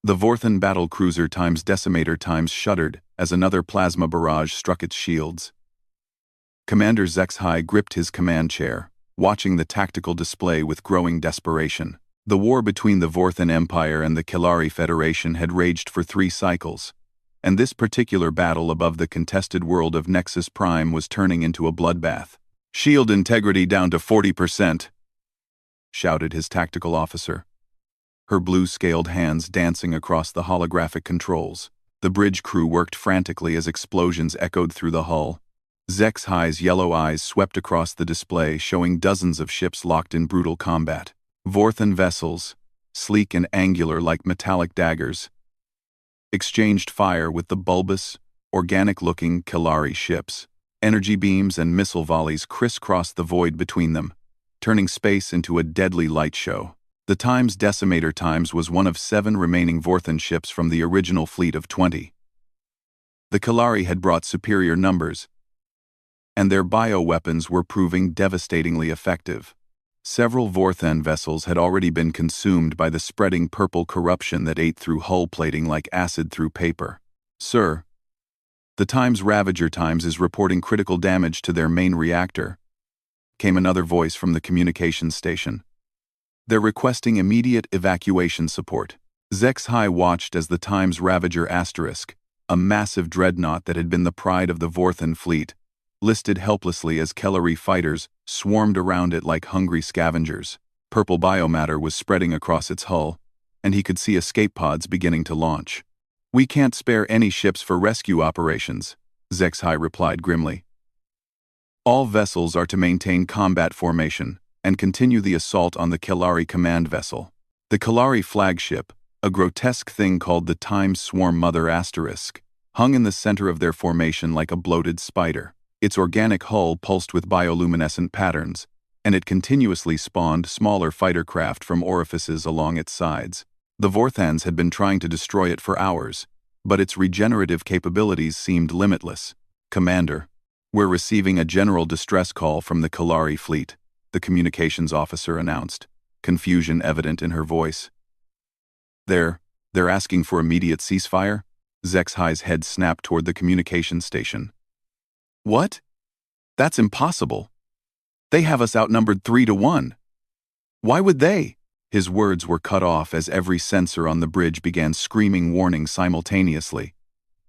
The Vorthan battle cruiser times decimator times shuddered as another plasma barrage struck its shields. Commander Zexhai gripped his command chair, watching the tactical display with growing desperation. The war between the Vorthan Empire and the Kilari Federation had raged for 3 cycles, and this particular battle above the contested world of Nexus Prime was turning into a bloodbath. "Shield integrity down to 40%, shouted his tactical officer, her blue-scaled hands dancing across the holographic controls. The bridge crew worked frantically as explosions echoed through the hull. Zexhai's yellow eyes swept across the display, showing dozens of ships locked in brutal combat. Vorthan vessels, sleek and angular like metallic daggers, exchanged fire with the bulbous, organic-looking Kilari ships. Energy beams and missile volleys crisscrossed the void between them, turning space into a deadly light show. The Times Decimator Times was one of 7 remaining Vorthan ships from the original fleet of 20. The Kilari had brought superior numbers, and their bioweapons were proving devastatingly effective. Several Vorthan vessels had already been consumed by the spreading purple corruption that ate through hull plating like acid through paper. "Sir, the Times Ravager Times is reporting critical damage to their main reactor," came another voice from the communications station. "They're requesting immediate evacuation support." Zexhai watched as the Times Ravager Asterisk, a massive dreadnought that had been the pride of the Vorthan fleet, listed helplessly as Kilari fighters, swarmed around it like hungry scavengers. Purple biomatter was spreading across its hull, and he could see escape pods beginning to launch. "We can't spare any ships for rescue operations," Zexhai replied grimly. "All vessels are to maintain combat formation and continue the assault on the Kilari command vessel." The Kilari flagship, a grotesque thing called the Times Swarm Mother Asterisk, hung in the center of their formation like a bloated spider. Its organic hull pulsed with bioluminescent patterns, and it continuously spawned smaller fighter craft from orifices along its sides. The Vorthans had been trying to destroy it for hours, but its regenerative capabilities seemed limitless. "Commander, we're receiving a general distress call from the Kilari fleet," the communications officer announced, confusion evident in her voice. They're asking for immediate ceasefire?" Zexhai's head snapped toward the communications station. "What? That's impossible. They have us outnumbered 3-1. Why would they?" His words were cut off as every sensor on the bridge began screaming warnings simultaneously.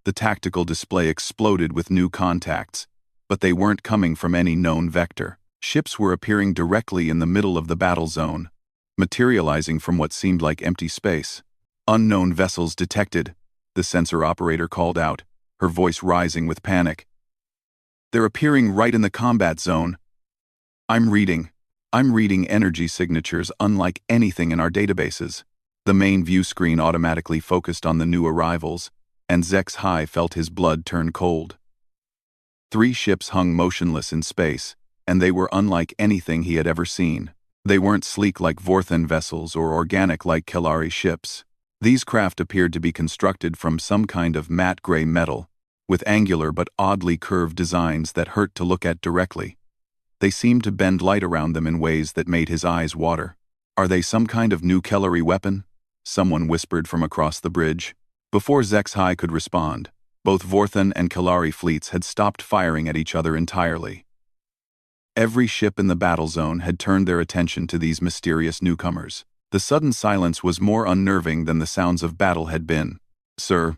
The tactical display exploded with new contacts, but they weren't coming from any known vector. Ships were appearing directly in the middle of the battle zone, materializing from what seemed like empty space. "Unknown vessels detected," the sensor operator called out, her voice rising with panic. "They're appearing right in the combat zone. I'm reading energy signatures unlike anything in our databases." The main view screen automatically focused on the new arrivals, and Zexhai felt his blood turn cold. 3 ships hung motionless in space, and they were unlike anything he had ever seen. They weren't sleek like Vorthan vessels or organic like Kilari ships. These craft appeared to be constructed from some kind of matte gray metal, with angular but oddly curved designs that hurt to look at directly. They seemed to bend light around them in ways that made his eyes water. "Are they some kind of new Kilari weapon?" someone whispered from across the bridge. Before Zexhai could respond, both Vorthan and Kilari fleets had stopped firing at each other entirely. Every ship in the battle zone had turned their attention to these mysterious newcomers. The sudden silence was more unnerving than the sounds of battle had been. "Sir,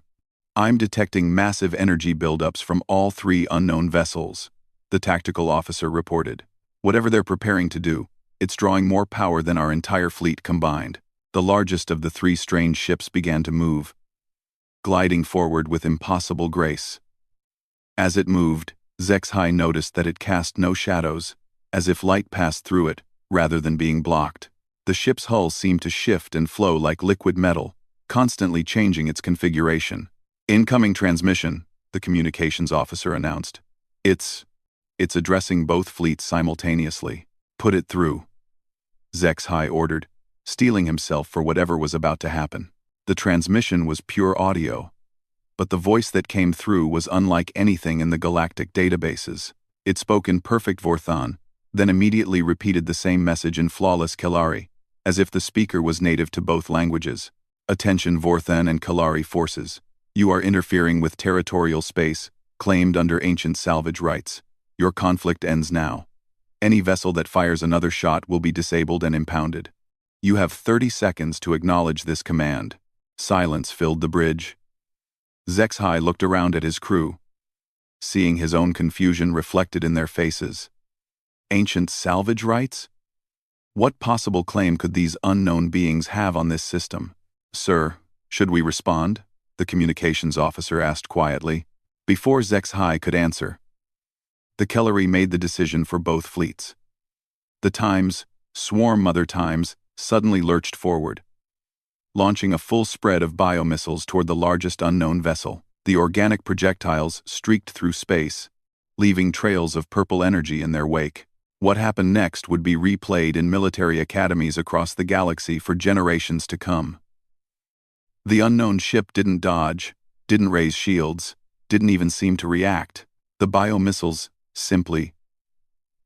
I'm detecting massive energy buildups from all 3 unknown vessels," the tactical officer reported. "Whatever they're preparing to do, it's drawing more power than our entire fleet combined." The largest of the 3 strange ships began to move, gliding forward with impossible grace. As it moved, Zexhai noticed that it cast no shadows, as if light passed through it, rather than being blocked. The ship's hull seemed to shift and flow like liquid metal, constantly changing its configuration. "Incoming transmission," the communications officer announced. It's addressing both fleets simultaneously. "Put it through," Zexhai ordered, steeling himself for whatever was about to happen. The transmission was pure audio, but the voice that came through was unlike anything in the galactic databases. It spoke in perfect Vorthan, then immediately repeated the same message in flawless Kilari, as if the speaker was native to both languages. Attention Vorthen and Kalari forces. You are interfering with territorial space, claimed under ancient salvage rights. Your conflict ends now. Any vessel that fires another shot will be disabled and impounded. You have 30 seconds to acknowledge this command. Silence filled the bridge. Zexhai looked around at his crew, seeing his own confusion reflected in their faces. Ancient salvage rights? What possible claim could these unknown beings have on this system? Sir, should we respond? The communications officer asked quietly. Before Zexhai could answer, the Kellery made the decision for both fleets. The Times, Swarm Mother Times, suddenly lurched forward, launching a full spread of biomissiles toward the largest unknown vessel. The organic projectiles streaked through space, leaving trails of purple energy in their wake. What happened next would be replayed in military academies across the galaxy for generations to come. The unknown ship didn't dodge, didn't raise shields, didn't even seem to react. The biomissiles simply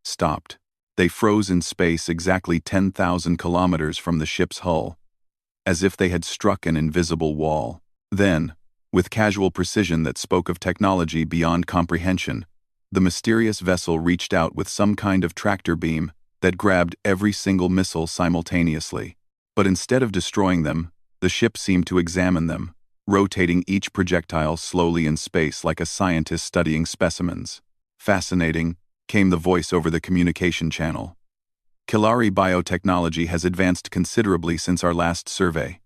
stopped. They froze in space exactly 10,000 kilometers from the ship's hull, as if they had struck an invisible wall. Then, with casual precision that spoke of technology beyond comprehension, the mysterious vessel reached out with some kind of tractor beam that grabbed every single missile simultaneously. But instead of destroying them, the ship seemed to examine them, rotating each projectile slowly in space like a scientist studying specimens. Fascinating, came the voice over the communication channel. Kelari biotechnology has advanced considerably since our last survey.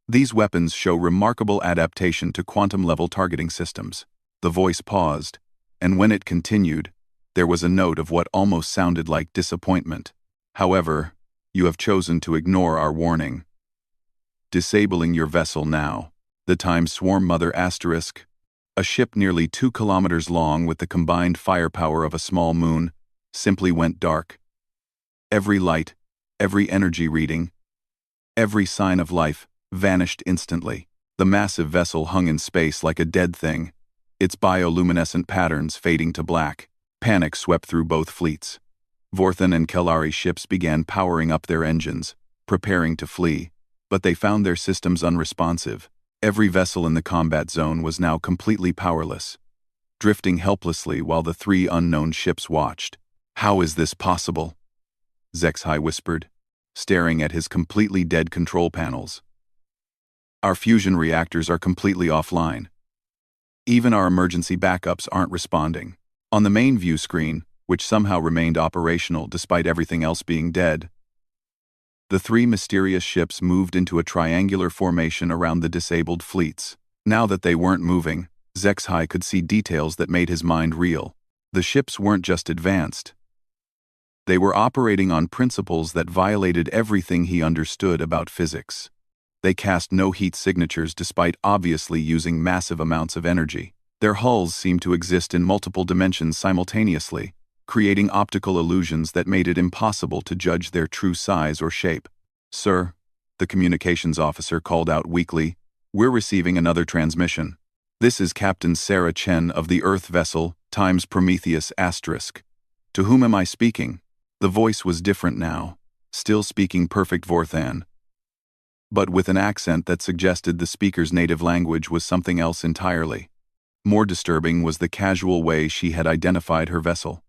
These weapons show remarkable adaptation to quantum-level targeting systems. The voice paused, and when it continued, there was a note of what almost sounded like disappointment. However, you have chosen to ignore our warning. Disabling your vessel now. The Times Swarm Mother Asterisk, a ship nearly 2 kilometers long with the combined firepower of a small moon, simply went dark. Every light, every energy reading, every sign of life vanished instantly. The massive vessel hung in space like a dead thing, its bioluminescent patterns fading to black. Panic swept through both fleets. Vorthen and Kelari ships began powering up their engines, preparing to flee, but they found their systems unresponsive. Every vessel in the combat zone was now completely powerless, drifting helplessly while the 3 unknown ships watched. How is this possible? Zexhai whispered, staring at his completely dead control panels. Our fusion reactors are completely offline. Even our emergency backups aren't responding. On the main view screen, which somehow remained operational despite everything else being dead, the 3 mysterious ships moved into a triangular formation around the disabled fleets. Now that they weren't moving, Zexhai could see details that made his mind reel. The ships weren't just advanced. They were operating on principles that violated everything he understood about physics. They cast no heat signatures despite obviously using massive amounts of energy. Their hulls seemed to exist in multiple dimensions simultaneously, creating optical illusions that made it impossible to judge their true size or shape. Sir, the communications officer called out weakly, we're receiving another transmission. This is Captain Sarah Chen of the Earth vessel, Times Prometheus Asterisk. To whom am I speaking? The voice was different now, still speaking perfect Vorthan, but with an accent that suggested the speaker's native language was something else entirely. More disturbing was the casual way she had identified her vessel.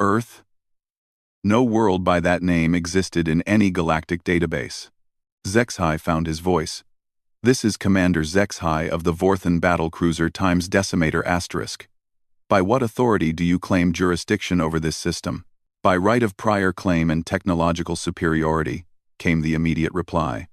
Earth? No world by that name existed in any galactic database. Zexhai found his voice. This is Commander Zexhai of the Vorthen battlecruiser Times Decimator Asterisk. By what authority do you claim jurisdiction over this system? By right of prior claim and technological superiority, came the immediate reply.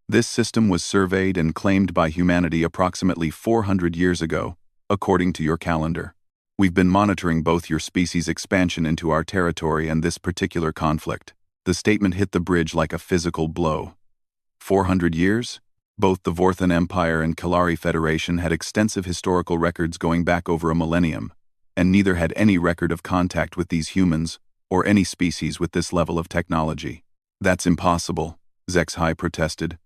This system was surveyed and claimed by humanity approximately 400 years ago, according to your calendar. We've been monitoring both your species' expansion into our territory and this particular conflict. The statement hit the bridge like a physical blow. 400 years? Both the Vorthen Empire and Kelari Federation had extensive historical records going back over a millennium, and neither had any record of contact with these humans or any species with this level of technology. That's impossible, Zexhai protested.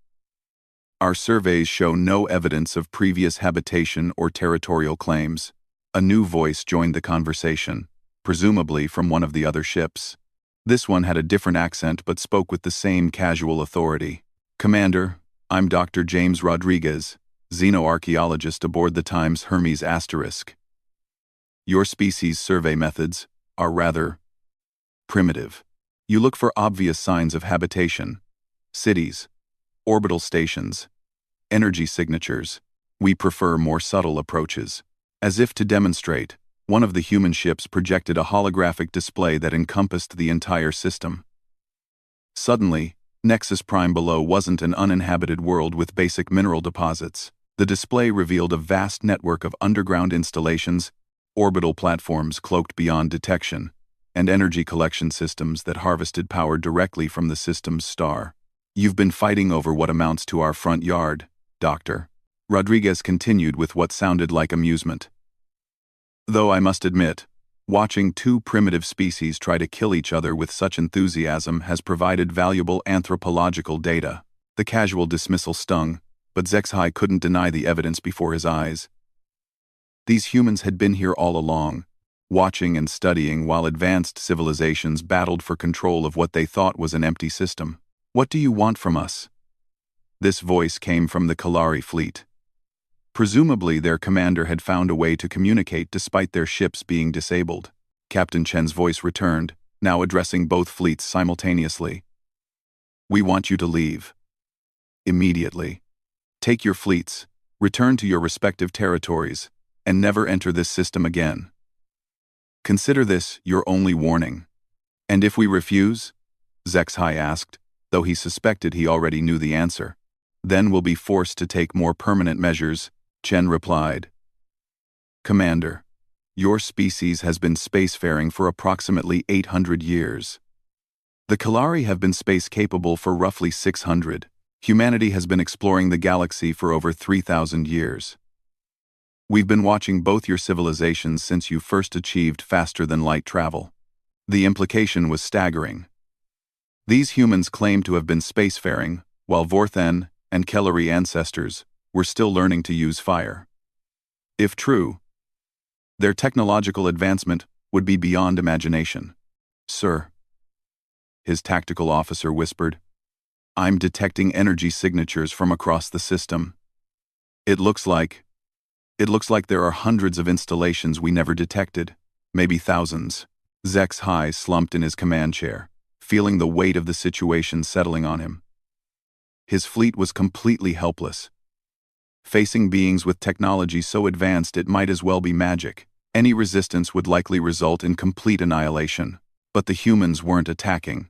Our surveys show no evidence of previous habitation or territorial claims. A new voice joined the conversation, presumably from one of the other ships. This one had a different accent but spoke with the same casual authority. Commander, I'm Dr. James Rodriguez, xenoarchaeologist aboard the Times Hermes Asterisk. Your species' survey methods are rather primitive. You look for obvious signs of habitation, cities, orbital stations, energy signatures. We prefer more subtle approaches. As if to demonstrate, one of the human ships projected a holographic display that encompassed the entire system. Suddenly, Nexus Prime below wasn't an uninhabited world with basic mineral deposits. The display revealed a vast network of underground installations, orbital platforms cloaked beyond detection, and energy collection systems that harvested power directly from the system's star. You've been fighting over what amounts to our front yard, Doctor. Rodriguez continued with what sounded like amusement. Though I must admit, watching two primitive species try to kill each other with such enthusiasm has provided valuable anthropological data. The casual dismissal stung, but Zexhai couldn't deny the evidence before his eyes. These humans had been here all along, watching and studying while advanced civilizations battled for control of what they thought was an empty system. What do you want from us? This voice came from the Kalari fleet. Presumably their commander had found a way to communicate despite their ships being disabled. Captain Chen's voice returned, now addressing both fleets simultaneously. We want you to leave. Immediately. Take your fleets, return to your respective territories, and never enter this system again. Consider this your only warning. And if we refuse? Zexhai asked, though he suspected he already knew the answer. Then we'll be forced to take more permanent measures, Chen replied. Commander, your species has been spacefaring for approximately 800 years. The Kalari have been space-capable for roughly 600. Humanity has been exploring the galaxy for over 3,000 years. We've been watching both your civilizations since you first achieved faster-than-light travel. The implication was staggering. These humans claim to have been spacefaring, while Vorthen and Kellery ancestors were still learning to use fire. If true, their technological advancement would be beyond imagination. Sir, his tactical officer whispered, I'm detecting energy signatures from across the system. It looks like there are hundreds of installations we never detected, maybe thousands. Zexhai slumped in his command chair, feeling the weight of the situation settling on him. His fleet was completely helpless. Facing beings with technology so advanced it might as well be magic. Any resistance would likely result in complete annihilation. But the humans weren't attacking.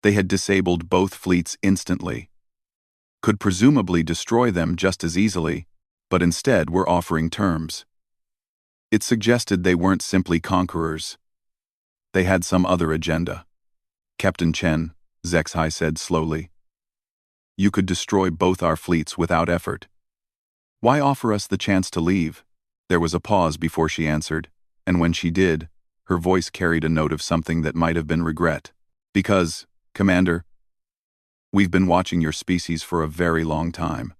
They had disabled both fleets instantly. Could presumably destroy them just as easily, but instead were offering terms. It suggested they weren't simply conquerors. They had some other agenda. Captain Chen, Zexhai said slowly. You could destroy both our fleets without effort. Why offer us the chance to leave? There was a pause before she answered, and when she did, her voice carried a note of something that might have been regret. Because, Commander, we've been watching your species for a very long time.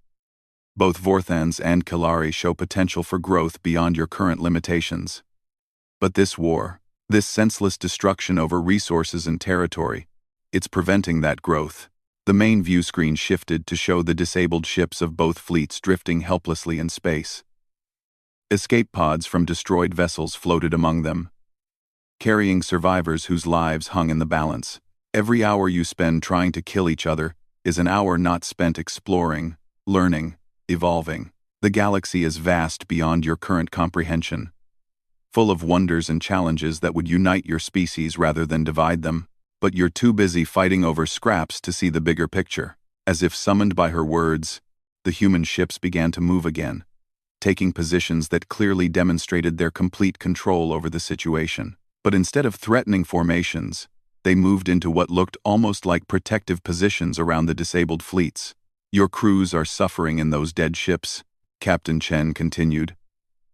Both Vorthans and Kalari show potential for growth beyond your current limitations. But this war, this senseless destruction over resources and territory, it's preventing that growth. The main view screen shifted to show the disabled ships of both fleets drifting helplessly in space. Escape pods from destroyed vessels floated among them, carrying survivors whose lives hung in the balance. Every hour you spend trying to kill each other is an hour not spent exploring, learning, evolving. The galaxy is vast beyond your current comprehension, full of wonders and challenges that would unite your species rather than divide them. But you're too busy fighting over scraps to see the bigger picture. As if summoned by her words, the human ships began to move again, taking positions that clearly demonstrated their complete control over the situation. But instead of threatening formations, they moved into what looked almost like protective positions around the disabled fleets. Your crews are suffering in those dead ships, Captain Chen continued.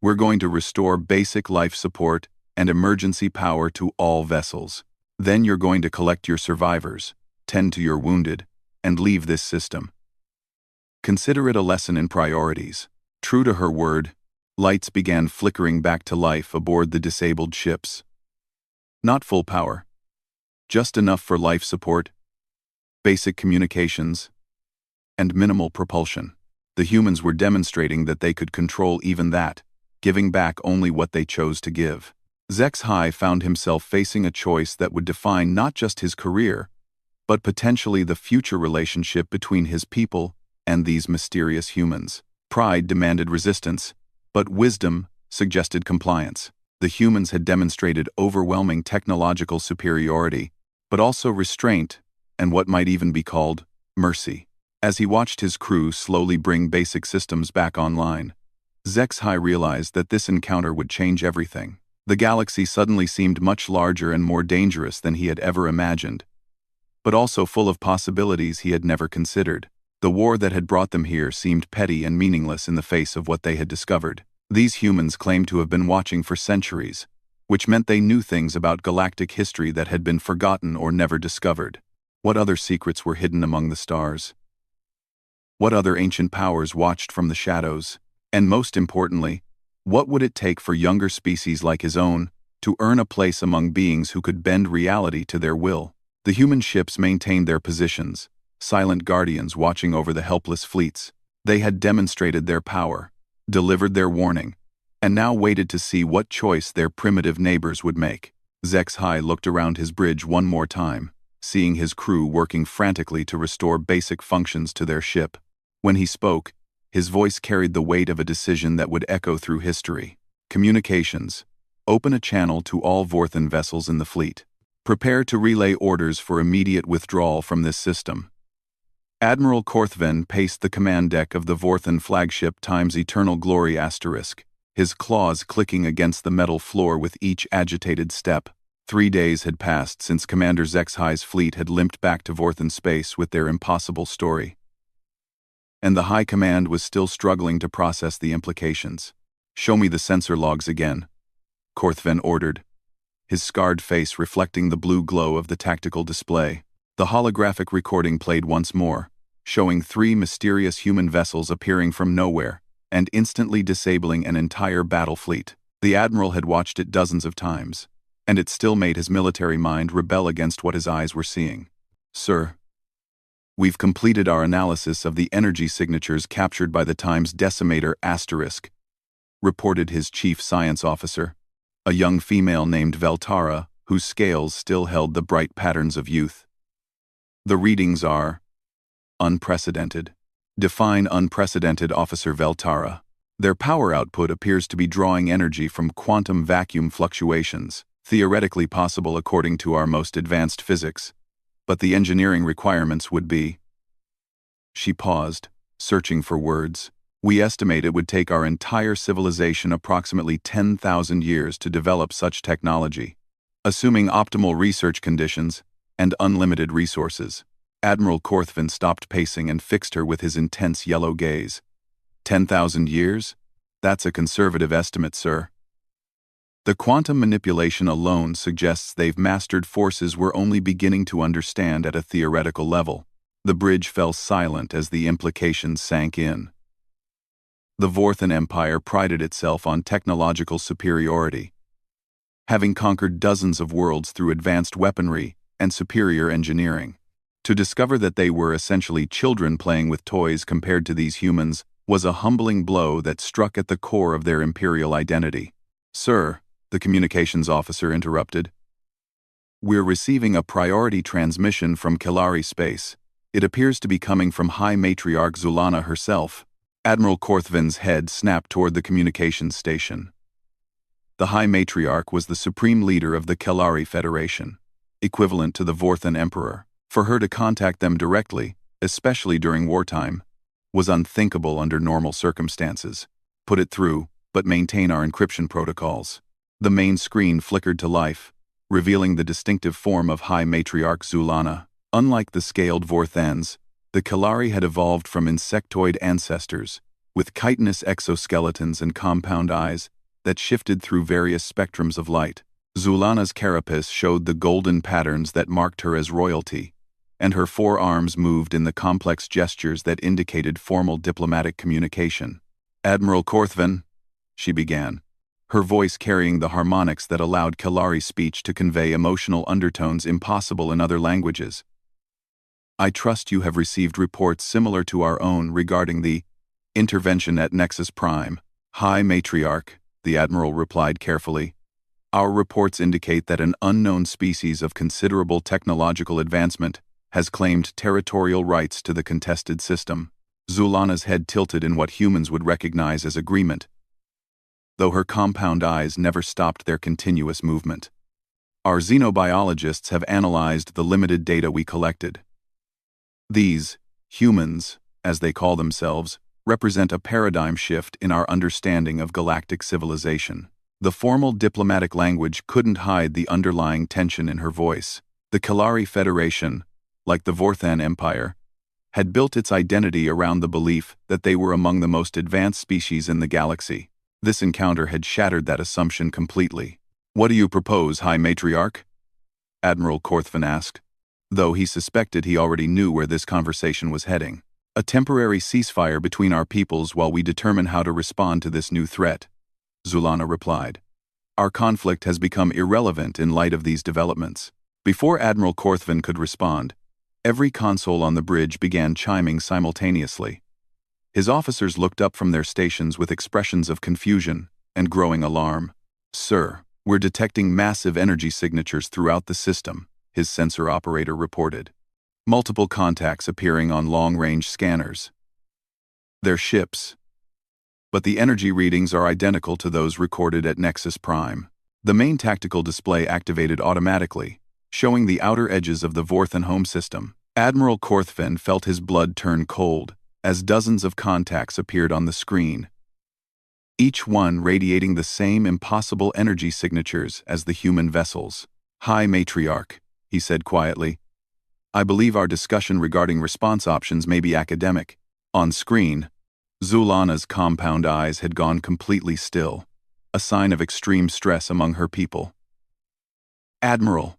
We're going to restore basic life support and emergency power to all vessels. Then you're going to collect your survivors, tend to your wounded, and leave this system. Consider it a lesson in priorities. True to her word, lights began flickering back to life aboard the disabled ships. Not full power. Just enough for life support, basic communications, and minimal propulsion. The humans were demonstrating that they could control even that, giving back only what they chose to give. Zexhai found himself facing a choice that would define not just his career, but potentially the future relationship between his people and these mysterious humans. Pride demanded resistance, but wisdom suggested compliance. The humans had demonstrated overwhelming technological superiority, but also restraint and what might even be called mercy. As he watched his crew slowly bring basic systems back online, Zexhai realized that this encounter would change everything. The galaxy suddenly seemed much larger and more dangerous than he had ever imagined, but also full of possibilities he had never considered. The war that had brought them here seemed petty and meaningless in the face of what they had discovered. These humans claimed to have been watching for centuries, which meant they knew things about galactic history that had been forgotten or never discovered. What other secrets were hidden among the stars? What other ancient powers watched from the shadows? And most importantly, what would it take for younger species like his own to earn a place among beings who could bend reality to their will? The human ships maintained their positions, silent guardians watching over the helpless fleets. They had demonstrated their power, delivered their warning, and now waited to see what choice their primitive neighbors would make. Zexhai looked around his bridge one more time, seeing his crew working frantically to restore basic functions to their ship. When he spoke, his voice carried the weight of a decision that would echo through history. Communications. Open a channel to all Vorthan vessels in the fleet. Prepare to relay orders for immediate withdrawal from this system. Admiral Korthven paced the command deck of the Vorthan flagship Times Eternal Glory *, his claws clicking against the metal floor with each agitated step. 3 days had passed since Commander Zexhai's fleet had limped back to Vorthan space with their impossible story, and the High Command was still struggling to process the implications. "Show me the sensor logs again," Korthven ordered, his scarred face reflecting the blue glow of the tactical display. The holographic recording played once more, showing 3 mysterious human vessels appearing from nowhere and instantly disabling an entire battle fleet. The Admiral had watched it dozens of times, and it still made his military mind rebel against what his eyes were seeing. "Sir, we've completed our analysis of the energy signatures captured by the Times Decimator *, reported his chief science officer, a young female named Veltara, whose scales still held the bright patterns of youth. "The readings are unprecedented." "Define unprecedented, Officer Veltara." "Their power output appears to be drawing energy from quantum vacuum fluctuations, theoretically possible according to our most advanced physics, but the engineering requirements would be..." She paused, searching for words. "We estimate it would take our entire civilization approximately 10,000 years to develop such technology, assuming optimal research conditions and unlimited resources." Admiral Korthven stopped pacing and fixed her with his intense yellow gaze. 10,000 years? That's a conservative estimate, sir. The quantum manipulation alone suggests they've mastered forces we're only beginning to understand at a theoretical level. The bridge fell silent as the implications sank in. The Vorthan Empire prided itself on technological superiority, having conquered dozens of worlds through advanced weaponry and superior engineering. To discover that they were essentially children playing with toys compared to these humans was a humbling blow that struck at the core of their imperial identity. "Sir," the communications officer interrupted, "we're receiving a priority transmission from Kelari space. It appears to be coming from High Matriarch Zulana herself." Admiral Korthven's head snapped toward the communications station. The High Matriarch was the supreme leader of the Kelari Federation, equivalent to the Vorthan Emperor. For her to contact them directly, especially during wartime, was unthinkable under normal circumstances. "Put it through, but maintain our encryption protocols." The main screen flickered to life, revealing the distinctive form of High Matriarch Zulana. Unlike the scaled Vorthans, the Kelari had evolved from insectoid ancestors, with chitinous exoskeletons and compound eyes that shifted through various spectrums of light. Zulana's carapace showed the golden patterns that marked her as royalty, and her 4 arms moved in the complex gestures that indicated formal diplomatic communication. "Admiral Korthven," she began, her voice carrying the harmonics that allowed Kelari speech to convey emotional undertones impossible in other languages. I trust you have received reports similar to our own regarding the intervention at Nexus Prime. High Matriarch, the Admiral replied carefully. Our reports indicate that an unknown species of considerable technological advancement has claimed territorial rights to the contested system. Zulana's head tilted in what humans would recognize as agreement, though her compound eyes never stopped their continuous movement. Our xenobiologists have analyzed the limited data we collected. These humans, as they call themselves, represent a paradigm shift in our understanding of galactic civilization. The formal diplomatic language couldn't hide the underlying tension in her voice. The Kalari Federation, like the Vorthan Empire, had built its identity around the belief that they were among the most advanced species in the galaxy. This encounter had shattered that assumption completely. What do you propose, High Matriarch? Admiral Korthvan asked, though he suspected he already knew where this conversation was heading. A temporary ceasefire between our peoples while we determine how to respond to this new threat, Zulana replied. Our conflict has become irrelevant in light of these developments. Before Admiral Korthvan could respond, every console on the bridge began chiming simultaneously. His officers looked up from their stations with expressions of confusion and growing alarm. Sir, we're detecting massive energy signatures throughout the system, his sensor operator reported. Multiple contacts appearing on long-range scanners. They're ships, but the energy readings are identical to those recorded at Nexus Prime. The main tactical display activated automatically, showing the outer edges of the Vorthan home system. Admiral Korthvan felt his blood turn cold as dozens of contacts appeared on the screen, each one radiating the same impossible energy signatures as the human vessels. High Matriarch, he said quietly. I believe our discussion regarding response options may be academic. On screen, Zulana's compound eyes had gone completely still, a sign of extreme stress among her people. Admiral,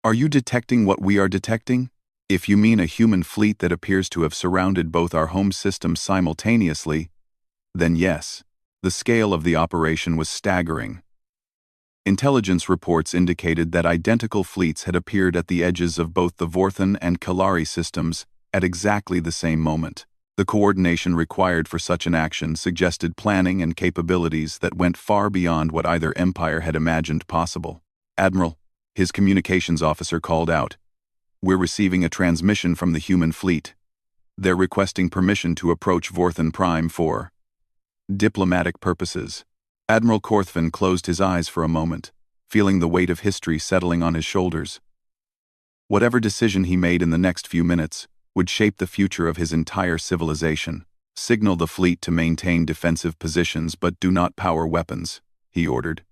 are you detecting what we are detecting? If you mean a human fleet that appears to have surrounded both our home systems simultaneously, then yes, the scale of the operation was staggering. Intelligence reports indicated that identical fleets had appeared at the edges of both the Vorthan and Kalari systems at exactly the same moment. The coordination required for such an action suggested planning and capabilities that went far beyond what either empire had imagined possible. Admiral, his communications officer called out, we're receiving a transmission from the human fleet. They're requesting permission to approach Vorthan Prime for diplomatic purposes. Admiral Korthvan closed his eyes for a moment, feeling the weight of history settling on his shoulders. Whatever decision he made in the next few minutes would shape the future of his entire civilization. Signal the fleet to maintain defensive positions but do not power weapons, he ordered.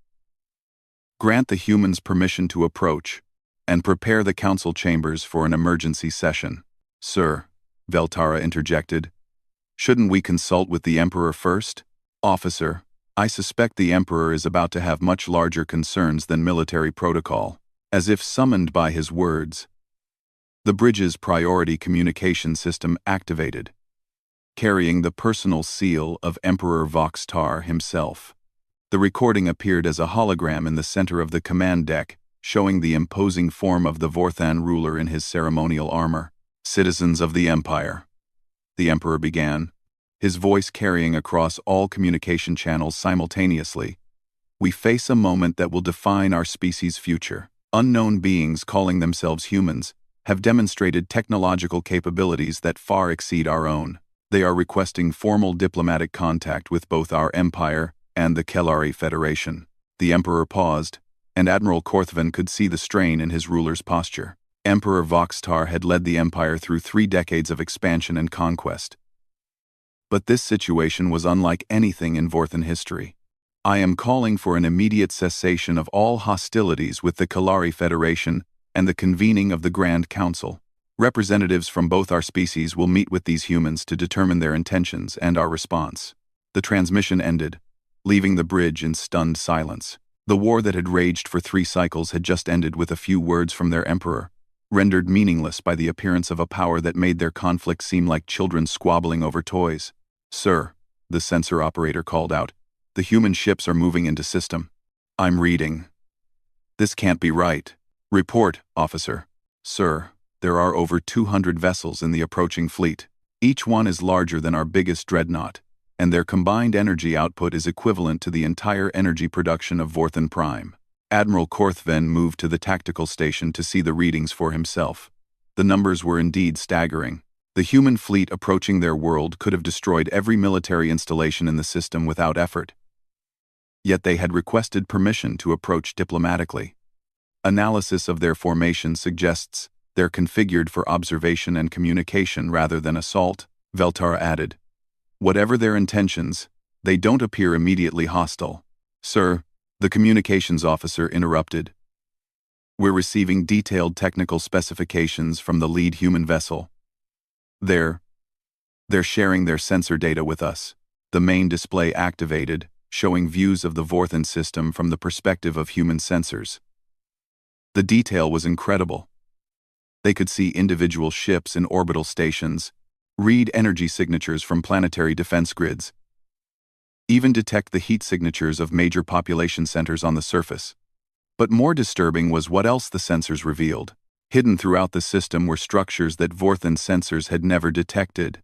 Grant the humans permission to approach, and prepare the council chambers for an emergency session. Sir, Veltara interjected, shouldn't we consult with the Emperor first? Officer, I suspect the Emperor is about to have much larger concerns than military protocol. As if summoned by his words, the bridge's priority communication system activated, carrying the personal seal of Emperor Voxtar himself. The recording appeared as a hologram in the center of the command deck, showing the imposing form of the Vorthan ruler in his ceremonial armor. Citizens of the Empire, the Emperor began, his voice carrying across all communication channels simultaneously. We face a moment that will define our species' future. Unknown beings calling themselves humans have demonstrated technological capabilities that far exceed our own. They are requesting formal diplomatic contact with both our empire and the Kalari Federation. The Emperor paused, and Admiral Korthvan could see the strain in his ruler's posture. Emperor Voxtar had led the empire through 3 decades of expansion and conquest. But this situation was unlike anything in Vorthan history. I am calling for an immediate cessation of all hostilities with the Kalari Federation and the convening of the Grand Council. Representatives from both our species will meet with these humans to determine their intentions and our response. The transmission ended, leaving the bridge in stunned silence. The war that had raged for 3 cycles had just ended with a few words from their emperor, rendered meaningless by the appearance of a power that made their conflict seem like children squabbling over toys. Sir, the sensor operator called out, the human ships are moving into system. I'm reading. This can't be right. Report, officer. Sir, there are over 200 vessels in the approaching fleet. Each one is larger than our biggest dreadnought, and their combined energy output is equivalent to the entire energy production of Vorthen Prime. Admiral Korthven moved to the tactical station to see the readings for himself. The numbers were indeed staggering. The human fleet approaching their world could have destroyed every military installation in the system without effort. Yet they had requested permission to approach diplomatically. Analysis of their formation suggests they're configured for observation and communication rather than assault, Veltar added. Whatever their intentions, they don't appear immediately hostile. Sir, the communications officer interrupted. We're receiving detailed technical specifications from the lead human vessel. They're sharing their sensor data with us. The main display activated, showing views of the Vorthen system from the perspective of human sensors. The detail was incredible. They could see individual ships and orbital stations, read energy signatures from planetary defense grids, even detect the heat signatures of major population centers on the surface. But more disturbing was what else the sensors revealed. Hidden throughout the system were structures that Vorthen sensors had never detected.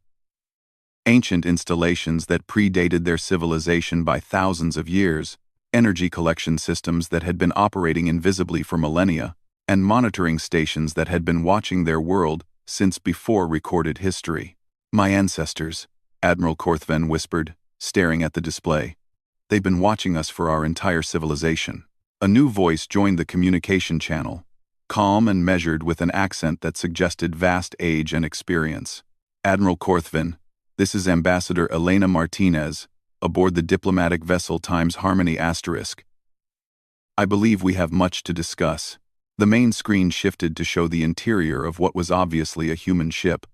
Ancient installations that predated their civilization by thousands of years, energy collection systems that had been operating invisibly for millennia, and monitoring stations that had been watching their world since before recorded history. My ancestors, Admiral Korthven whispered, staring at the display. They've been watching us for our entire civilization. A new voice joined the communication channel, calm and measured with an accent that suggested vast age and experience. Admiral Korthven, this is Ambassador Elena Martinez, aboard the diplomatic vessel Times Harmony **. I believe we have much to discuss. The main screen shifted to show the interior of what was obviously a human ship,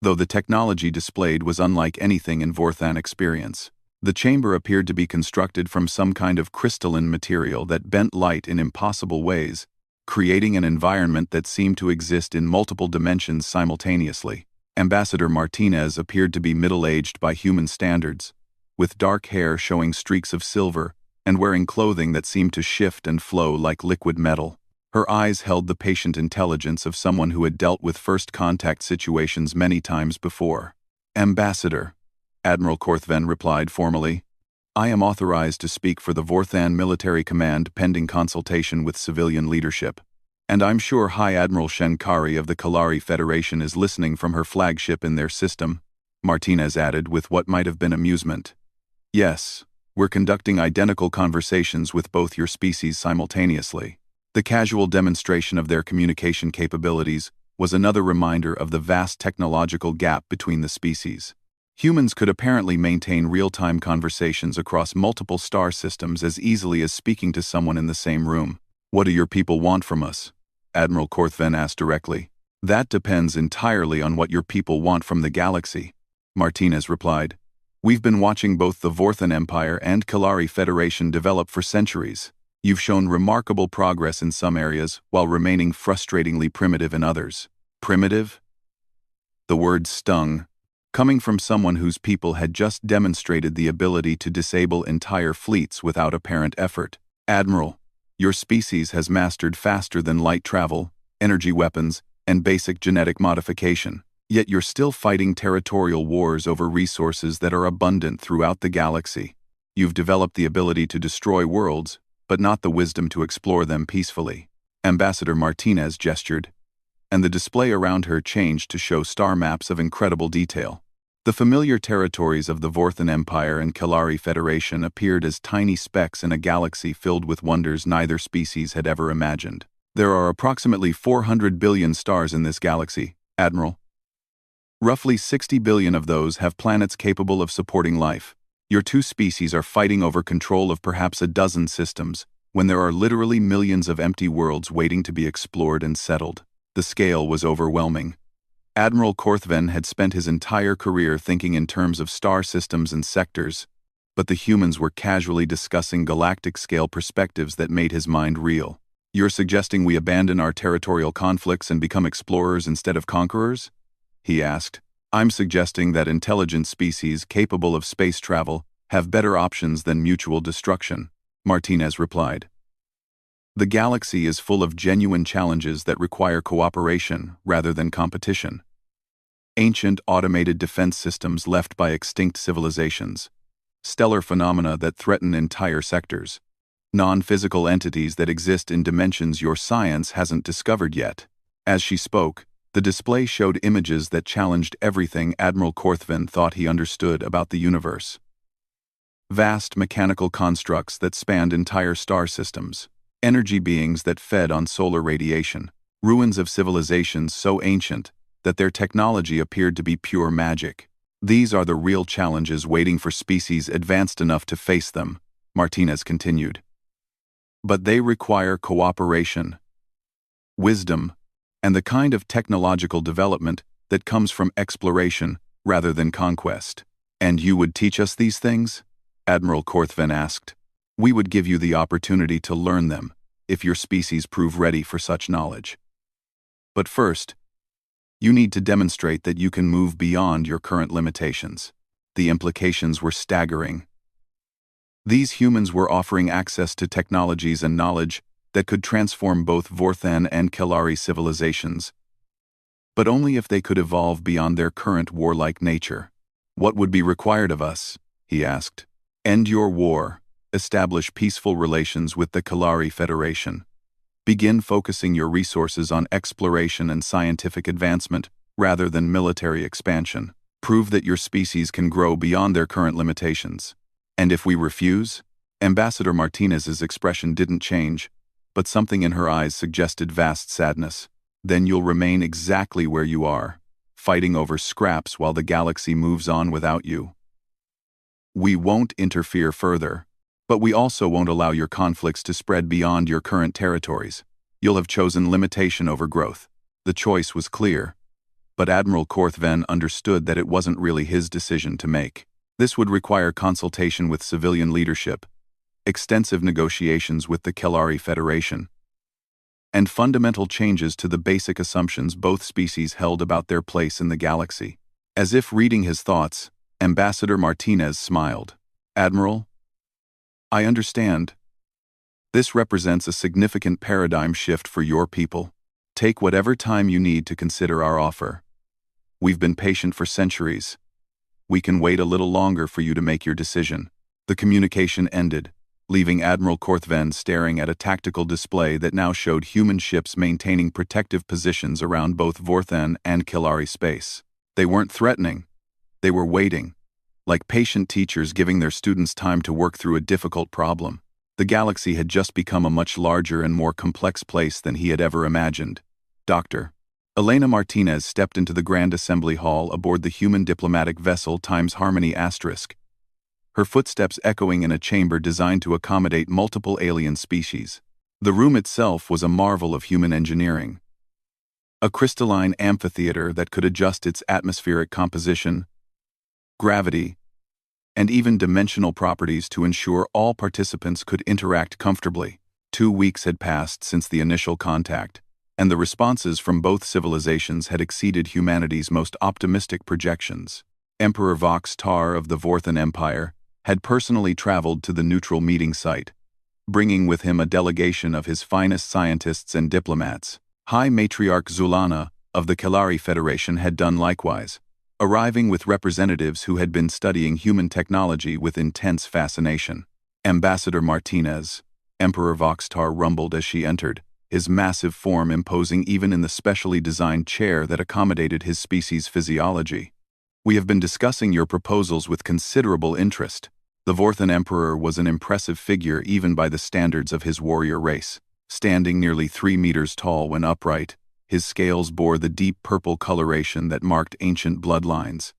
though the technology displayed was unlike anything in Vorthan experience. The chamber appeared to be constructed from some kind of crystalline material that bent light in impossible ways, creating an environment that seemed to exist in multiple dimensions simultaneously. Ambassador Martinez appeared to be middle-aged by human standards, with dark hair showing streaks of silver and wearing clothing that seemed to shift and flow like liquid metal. Her eyes held the patient intelligence of someone who had dealt with first-contact situations many times before. Ambassador, Admiral Korthven replied formally, I am authorized to speak for the Vorthan Military Command pending consultation with civilian leadership. And I'm sure High Admiral Shenkari of the Kalari Federation is listening from her flagship in their system, Martinez added with what might have been amusement. Yes, we're conducting identical conversations with both your species simultaneously. The casual demonstration of their communication capabilities was another reminder of the vast technological gap between the species. Humans could apparently maintain real-time conversations across multiple star systems as easily as speaking to someone in the same room. What do your people want from us? Admiral Korthven asked directly. That depends entirely on what your people want from the galaxy, Martinez replied. We've been watching both the Vorthen Empire and Kalari Federation develop for centuries. You've shown remarkable progress in some areas while remaining frustratingly primitive in others. Primitive? The word stung, coming from someone whose people had just demonstrated the ability to disable entire fleets without apparent effort. Admiral, your species has mastered faster than light travel, energy weapons, and basic genetic modification. Yet you're still fighting territorial wars over resources that are abundant throughout the galaxy. You've developed the ability to destroy worlds, but not the wisdom to explore them peacefully. Ambassador Martinez gestured, and the display around her changed to show star maps of incredible detail. The familiar territories of the Vorthen Empire and Kalari Federation appeared as tiny specks in a galaxy filled with wonders neither species had ever imagined. There are approximately 400 billion stars in this galaxy, Admiral. Roughly 60 billion of those have planets capable of supporting life. Your two species are fighting over control of perhaps a dozen systems, when there are literally millions of empty worlds waiting to be explored and settled. The scale was overwhelming. Admiral Korthven had spent his entire career thinking in terms of star systems and sectors, but the humans were casually discussing galactic-scale perspectives that made his mind reel. You're suggesting we abandon our territorial conflicts and become explorers instead of conquerors? He asked. I'm suggesting that intelligent species capable of space travel have better options than mutual destruction, Martinez replied. The galaxy is full of genuine challenges that require cooperation rather than competition. Ancient automated defense systems left by extinct civilizations, stellar phenomena that threaten entire sectors, non-physical entities that exist in dimensions your science hasn't discovered yet. As she spoke, the display showed images that challenged everything Admiral Korthvin thought he understood about the universe. Vast mechanical constructs that spanned entire star systems, energy beings that fed on solar radiation, ruins of civilizations so ancient that their technology appeared to be pure magic. These are the real challenges waiting for species advanced enough to face them, Martinez continued. But they require cooperation, wisdom, and the kind of technological development that comes from exploration rather than conquest. And you would teach us these things? Admiral Korthvin asked. We would give you the opportunity to learn them, if your species prove ready for such knowledge. But first, you need to demonstrate that you can move beyond your current limitations. The implications were staggering. These humans were offering access to technologies and knowledge that could transform both Vorthan and Kelari civilizations, but only if they could evolve beyond their current warlike nature. What would be required of us? He asked. End your war, establish peaceful relations with the Kelari Federation. Begin focusing your resources on exploration and scientific advancement rather than military expansion. Prove that your species can grow beyond their current limitations. And if we refuse? Ambassador Martinez's expression didn't change, but something in her eyes suggested vast sadness. Then you'll remain exactly where you are, fighting over scraps while the galaxy moves on without you. We won't interfere further, but we also won't allow your conflicts to spread beyond your current territories. You'll have chosen limitation over growth. The choice was clear, but Admiral Korthven understood that it wasn't really his decision to make. This would require consultation with civilian leadership, extensive negotiations with the Kelari Federation, and fundamental changes to the basic assumptions both species held about their place in the galaxy. As if reading his thoughts, Ambassador Martinez smiled. Admiral, I understand. This represents a significant paradigm shift for your people. Take whatever time you need to consider our offer. We've been patient for centuries. We can wait a little longer for you to make your decision. The communication ended, leaving Admiral Korthven staring at a tactical display that now showed human ships maintaining protective positions around both Vorthan and Kelari space. They weren't threatening. They were waiting, like patient teachers giving their students time to work through a difficult problem. The galaxy had just become a much larger and more complex place than he had ever imagined. Dr. Elena Martinez stepped into the Grand Assembly Hall aboard the human diplomatic vessel Times Harmony *, her footsteps echoing in a chamber designed to accommodate multiple alien species. The room itself was a marvel of human engineering. A crystalline amphitheater that could adjust its atmospheric composition, gravity, and even dimensional properties to ensure all participants could interact comfortably. 2 weeks had passed since the initial contact, and the responses from both civilizations had exceeded humanity's most optimistic projections. Emperor Vox Tar of the Vorthan Empire had personally traveled to the neutral meeting site, bringing with him a delegation of his finest scientists and diplomats. High Matriarch Zulana of the Kelari Federation had done likewise, arriving with representatives who had been studying human technology with intense fascination. Ambassador Martinez, Emperor Vox Tar rumbled as she entered, his massive form imposing even in the specially designed chair that accommodated his species' physiology. We have been discussing your proposals with considerable interest. The Vorthan Emperor was an impressive figure even by the standards of his warrior race. Standing nearly 3 meters tall when upright, his scales bore the deep purple coloration that marked ancient bloodlines,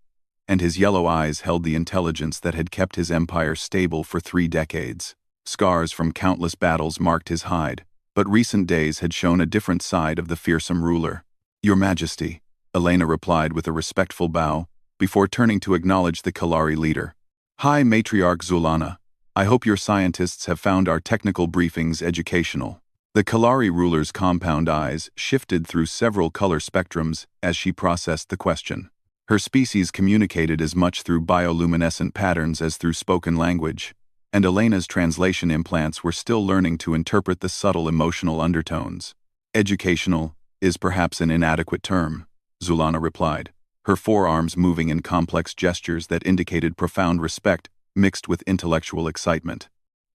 and his yellow eyes held the intelligence that had kept his empire stable for 3 decades. Scars from countless battles marked his hide, but recent days had shown a different side of the fearsome ruler. Your Majesty, Elena replied with a respectful bow, before turning to acknowledge the Kelari leader. High Matriarch Zulana, I hope your scientists have found our technical briefings educational. The Kelari ruler's compound eyes shifted through several color spectrums as she processed the question. Her species communicated as much through bioluminescent patterns as through spoken language, and Elena's translation implants were still learning to interpret the subtle emotional undertones. Educational is perhaps an inadequate term, Zulana replied, her forearms moving in complex gestures that indicated profound respect mixed with intellectual excitement.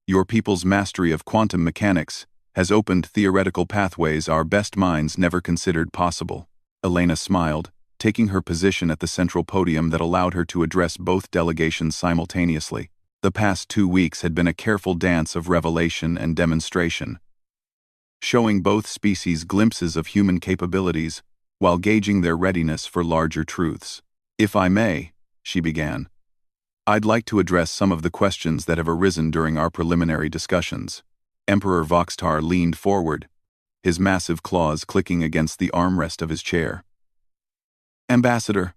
Your people's mastery of quantum mechanics has opened theoretical pathways our best minds never considered possible. Elena smiled, taking her position at the central podium that allowed her to address both delegations simultaneously. The past 2 weeks had been a careful dance of revelation and demonstration, showing both species glimpses of human capabilities while gauging their readiness for larger truths. If I may, she began, I'd like to address some of the questions that have arisen during our preliminary discussions. Emperor Voxtar leaned forward, his massive claws clicking against the armrest of his chair. Ambassador,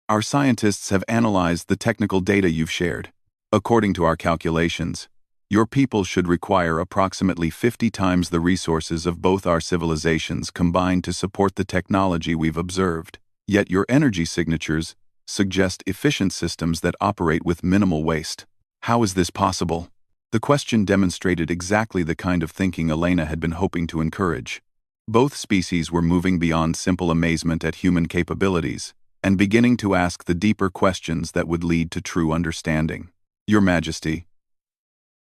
our scientists have analyzed the technical data you've shared. According to our calculations, your people should require approximately 50 times the resources of both our civilizations combined to support the technology we've observed. Yet your energy signatures suggest efficient systems that operate with minimal waste. How is this possible? The question demonstrated exactly the kind of thinking Elena had been hoping to encourage. Both species were moving beyond simple amazement at human capabilities and beginning to ask the deeper questions that would lead to true understanding. Your Majesty,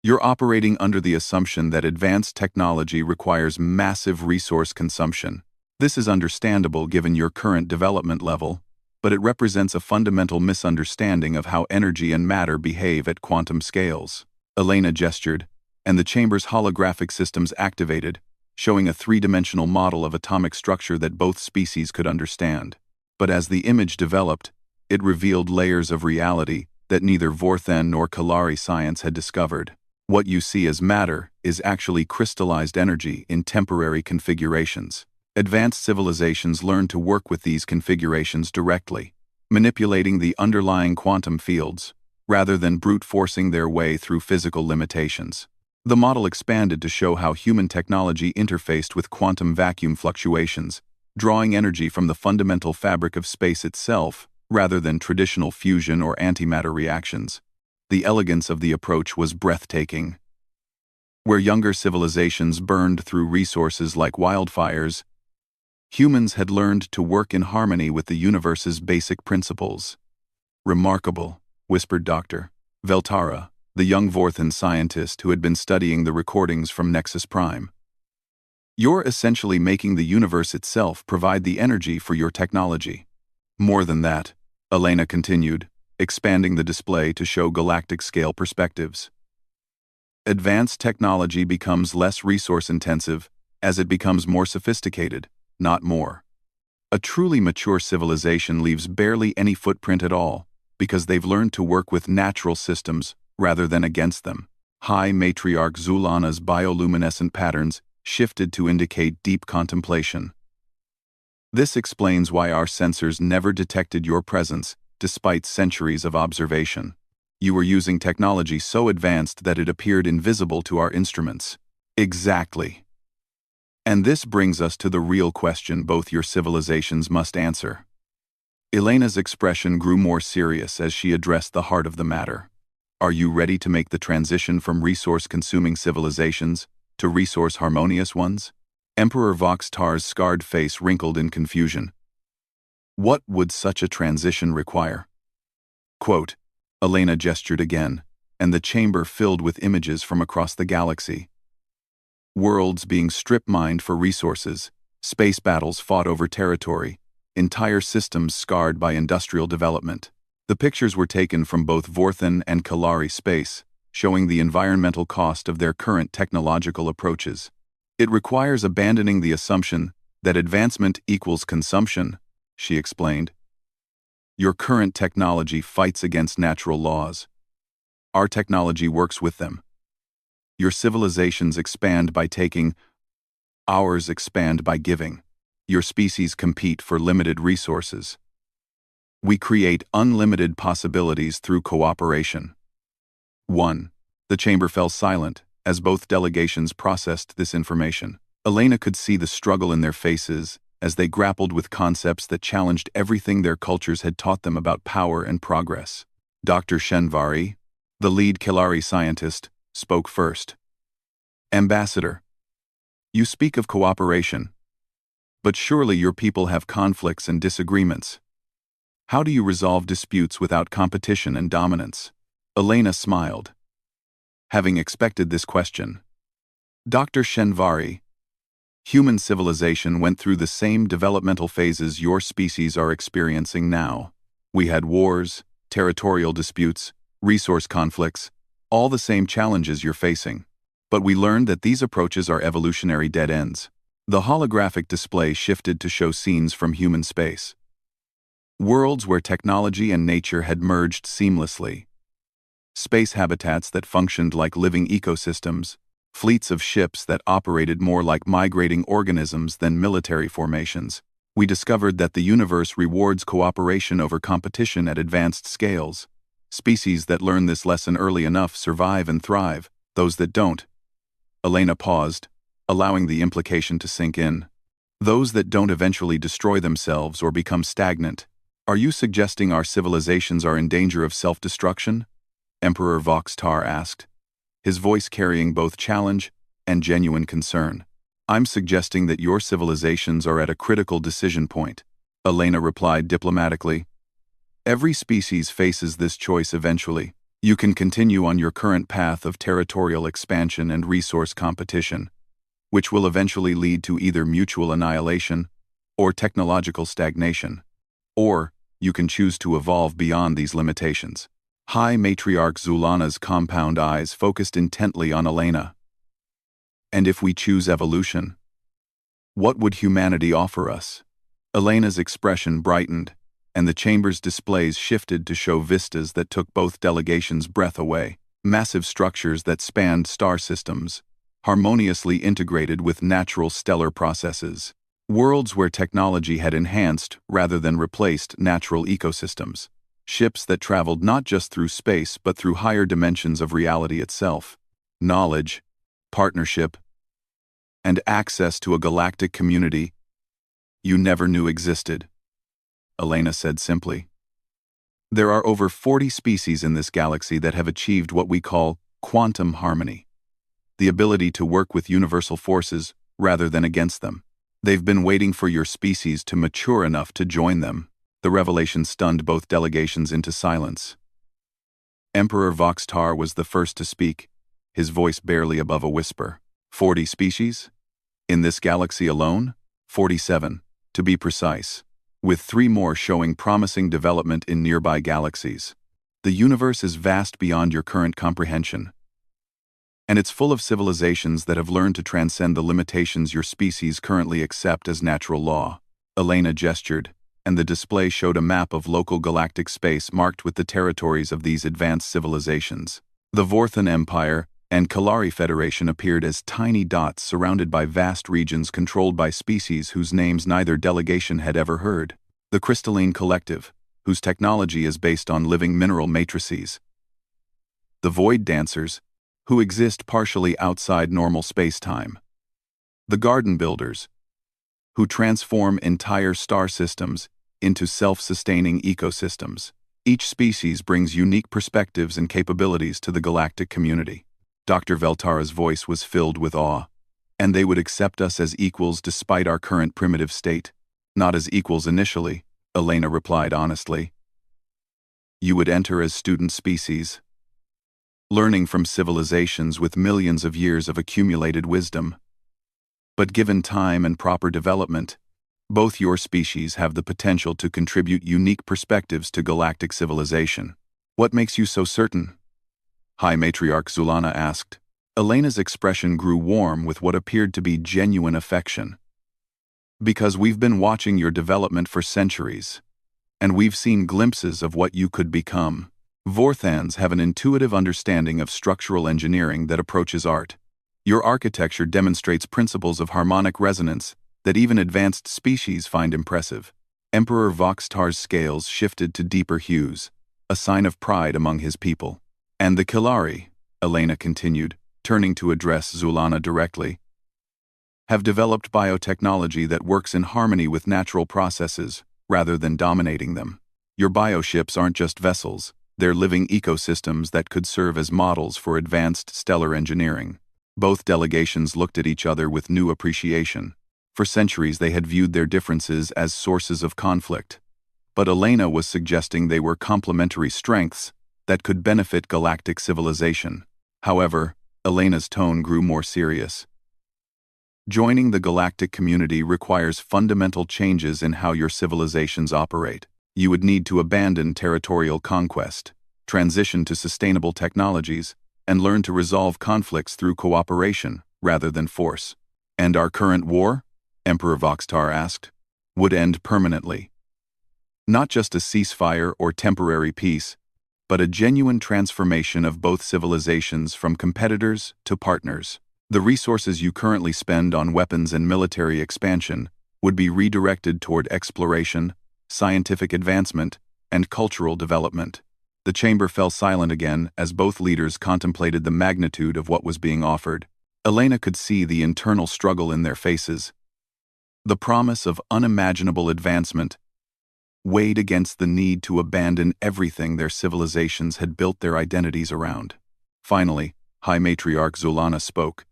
you're operating under the assumption that advanced technology requires massive resource consumption. This is understandable given your current development level, but it represents a fundamental misunderstanding of how energy and matter behave at quantum scales. Elena gestured, and the chamber's holographic systems activated, showing a three-dimensional model of atomic structure that both species could understand. But as the image developed, it revealed layers of reality that neither Vorthen nor Kalari science had discovered. What you see as matter is actually crystallized energy in temporary configurations. Advanced civilizations learn to work with these configurations directly, manipulating the underlying quantum fields, rather than brute forcing their way through physical limitations. The model expanded to show how human technology interfaced with quantum vacuum fluctuations, drawing energy from the fundamental fabric of space itself, rather than traditional fusion or antimatter reactions. The elegance of the approach was breathtaking. Where younger civilizations burned through resources like wildfires, humans had learned to work in harmony with the universe's basic principles. Remarkable, whispered Dr. Veltara, the young Vorthen scientist who had been studying the recordings from Nexus Prime. You're essentially making the universe itself provide the energy for your technology. More than that, Elena continued, expanding the display to show galactic-scale perspectives. Advanced technology becomes less resource-intensive as it becomes more sophisticated, not more. A truly mature civilization leaves barely any footprint at all, because they've learned to work with natural systems rather than against them. High Matriarch Zulana's bioluminescent patterns shifted to indicate deep contemplation. This explains why our sensors never detected your presence, despite centuries of observation. You were using technology so advanced that it appeared invisible to our instruments. Exactly. And this brings us to the real question both your civilizations must answer. Elena's expression grew more serious as she addressed the heart of the matter. Are you ready to make the transition from resource-consuming civilizations to resource-harmonious ones? Emperor Voxtar's scarred face wrinkled in confusion. What would such a transition require? Quote, Elena gestured again, and the chamber filled with images from across the galaxy. Worlds being strip-mined for resources, space battles fought over territory, entire systems scarred by industrial development. The pictures were taken from both Vorthen and Kalari space, showing the environmental cost of their current technological approaches. It requires abandoning the assumption that advancement equals consumption, she explained. Your current technology fights against natural laws. Our technology works with them. Your civilizations expand by taking, ours expand by giving. Your species compete for limited resources. We create unlimited possibilities through cooperation. 1. The chamber fell silent as both delegations processed this information. Elena could see the struggle in their faces as they grappled with concepts that challenged everything their cultures had taught them about power and progress. Dr. Shenvari, The lead Kilari scientist spoke first. Ambassador, you speak of cooperation, but surely your people have conflicts and disagreements. How do you resolve disputes without competition and dominance? Elena smiled, having expected this question. Dr. Shenvari, human civilization went through the same developmental phases your species are experiencing now. We had wars, territorial disputes, resource conflicts, all the same challenges you're facing. But we learned that these approaches are evolutionary dead ends. The holographic display shifted to show scenes from human space. Worlds where technology and nature had merged seamlessly. Space habitats that functioned like living ecosystems, fleets of ships that operated more like migrating organisms than military formations. We discovered that the universe rewards cooperation over competition at advanced scales. Species that learn this lesson early enough survive and thrive, those that don't. Elena paused, allowing the implication to sink in. Those that don't eventually destroy themselves or become stagnant. Are you suggesting our civilizations are in danger of self-destruction? Emperor Voxtar asked, his voice carrying both challenge and genuine concern. I'm suggesting that your civilizations are at a critical decision point, Elena replied diplomatically. Every species faces this choice eventually. You can continue on your current path of territorial expansion and resource competition, which will eventually lead to either mutual annihilation or technological stagnation. Or, you can choose to evolve beyond these limitations. High Matriarch Zulana's compound eyes focused intently on Elena. And if we choose evolution, what would humanity offer us? Elena's expression brightened, and the chamber's displays shifted to show vistas that took both delegations' breath away. Massive structures that spanned star systems, harmoniously integrated with natural stellar processes. Worlds where technology had enhanced rather than replaced natural ecosystems. Ships that traveled not just through space but through higher dimensions of reality itself. Knowledge, partnership, and access to a galactic community you never knew existed, Elena said simply. There are over 40 species in this galaxy that have achieved what we call quantum harmony, the ability to work with universal forces rather than against them. They've been waiting for your species to mature enough to join them. The revelation stunned both delegations into silence. Emperor Voxtar was the first to speak, his voice barely above a whisper. 40 species? In this galaxy alone? 47, to be precise, with 3 more showing promising development in nearby galaxies. The universe is vast beyond your current comprehension, and it's full of civilizations that have learned to transcend the limitations your species currently accept as natural law. Elena gestured, and the display showed a map of local galactic space marked with the territories of these advanced civilizations. The Vorthan Empire and Kalari Federation appeared as tiny dots surrounded by vast regions controlled by species whose names neither delegation had ever heard. The Crystalline Collective, whose technology is based on living mineral matrices. The Void Dancers, who exist partially outside normal space-time. The Garden Builders, who transform entire star systems into self-sustaining ecosystems. Each species brings unique perspectives and capabilities to the galactic community. Dr. Veltara's voice was filled with awe. And they would accept us as equals despite our current primitive state. Not as equals initially, Elena replied honestly. You would enter as student species, learning from civilizations with millions of years of accumulated wisdom. But given time and proper development, both your species have the potential to contribute unique perspectives to galactic civilization. What makes you so certain? High Matriarch Zulana asked. Elena's expression grew warm with what appeared to be genuine affection. Because we've been watching your development for centuries, and we've seen glimpses of what you could become. Vorthans have an intuitive understanding of structural engineering that approaches art. Your architecture demonstrates principles of harmonic resonance that even advanced species find impressive. Emperor Voxtar's scales shifted to deeper hues, a sign of pride among his people. And the Kilari, Elena continued, turning to address Zulana directly, have developed biotechnology that works in harmony with natural processes rather than dominating them. Your bioships aren't just vessels, They're living ecosystems that could serve as models for advanced stellar engineering. Both delegations looked at each other with new appreciation. For centuries they had viewed their differences as sources of conflict. But Elena was suggesting they were complementary strengths that could benefit galactic civilization. However, Elena's tone grew more serious. Joining the galactic community requires fundamental changes in how your civilizations operate. You would need to abandon territorial conquest, transition to sustainable technologies, and learn to resolve conflicts through cooperation rather than force. And our current war, Emperor Voxtar asked, would end permanently. Not just a ceasefire or temporary peace, but a genuine transformation of both civilizations from competitors to partners. The resources you currently spend on weapons and military expansion would be redirected toward exploration, scientific advancement, and cultural development. The chamber fell silent again as both leaders contemplated the magnitude of what was being offered. Elena could see the internal struggle in their faces. The promise of unimaginable advancement weighed against the need to abandon everything their civilizations had built their identities around. Finally, High Matriarch Zulana spoke.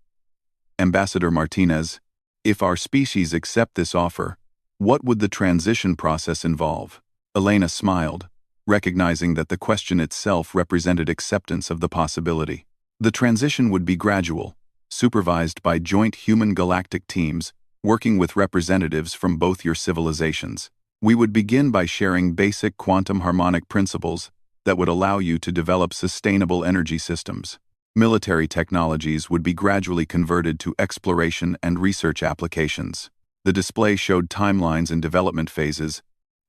Ambassador Martinez, if our species accept this offer, what would the transition process involve? Elena smiled, recognizing that the question itself represented acceptance of the possibility. The transition would be gradual, supervised by joint human-galactic teams working with representatives from both your civilizations. We would begin by sharing basic quantum harmonic principles that would allow you to develop sustainable energy systems. Military technologies would be gradually converted to exploration and research applications. The display showed timelines and development phases,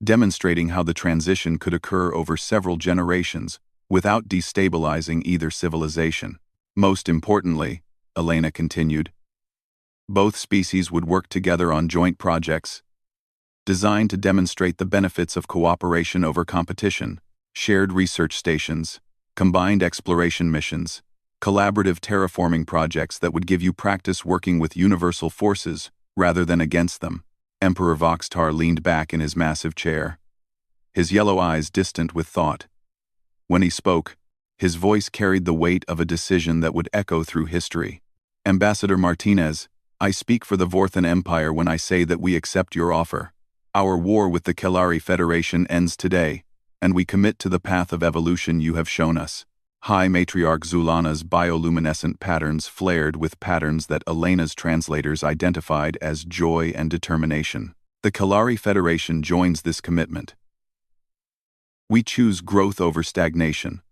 demonstrating how the transition could occur over several generations without destabilizing either civilization. Most importantly, Elena continued, both species would work together on joint projects designed to demonstrate the benefits of cooperation over competition, shared research stations, combined exploration missions, collaborative terraforming projects that would give you practice working with universal forces rather than against them. Emperor Voxtar leaned back in his massive chair, his yellow eyes distant with thought. When he spoke, his voice carried the weight of a decision that would echo through history. Ambassador Martinez, I speak for the Vorthan Empire when I say that we accept your offer. Our war with the Kelari Federation ends today, and we commit to the path of evolution you have shown us. High Matriarch Zulana's bioluminescent patterns flared with patterns that Elena's translators identified as joy and determination. The Kelari Federation joins this commitment. We choose growth over stagnation,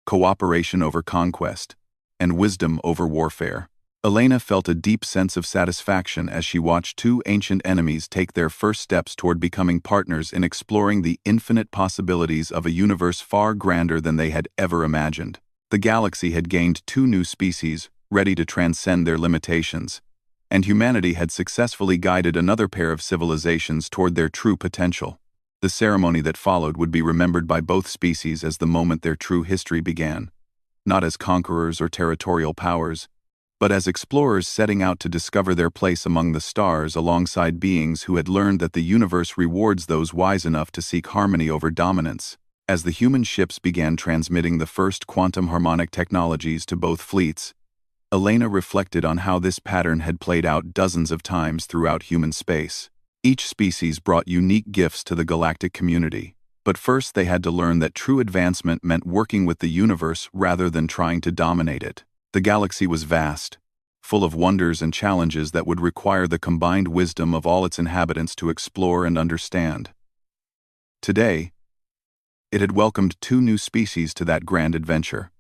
cooperation over conquest, and wisdom over warfare. Elena felt a deep sense of satisfaction as she watched two ancient enemies take their first steps toward becoming partners in exploring the infinite possibilities of a universe far grander than they had ever imagined. The galaxy had gained two new species, ready to transcend their limitations, and humanity had successfully guided another pair of civilizations toward their true potential. The ceremony that followed would be remembered by both species as the moment their true history began, not as conquerors or territorial powers, but as explorers setting out to discover their place among the stars alongside beings who had learned that the universe rewards those wise enough to seek harmony over dominance. As the human ships began transmitting the first quantum harmonic technologies to both fleets, Elena reflected on how this pattern had played out dozens of times throughout human space. Each species brought unique gifts to the galactic community, but first they had to learn that true advancement meant working with the universe rather than trying to dominate it. The galaxy was vast, full of wonders and challenges that would require the combined wisdom of all its inhabitants to explore and understand. Today, it had welcomed two new species to that grand adventure.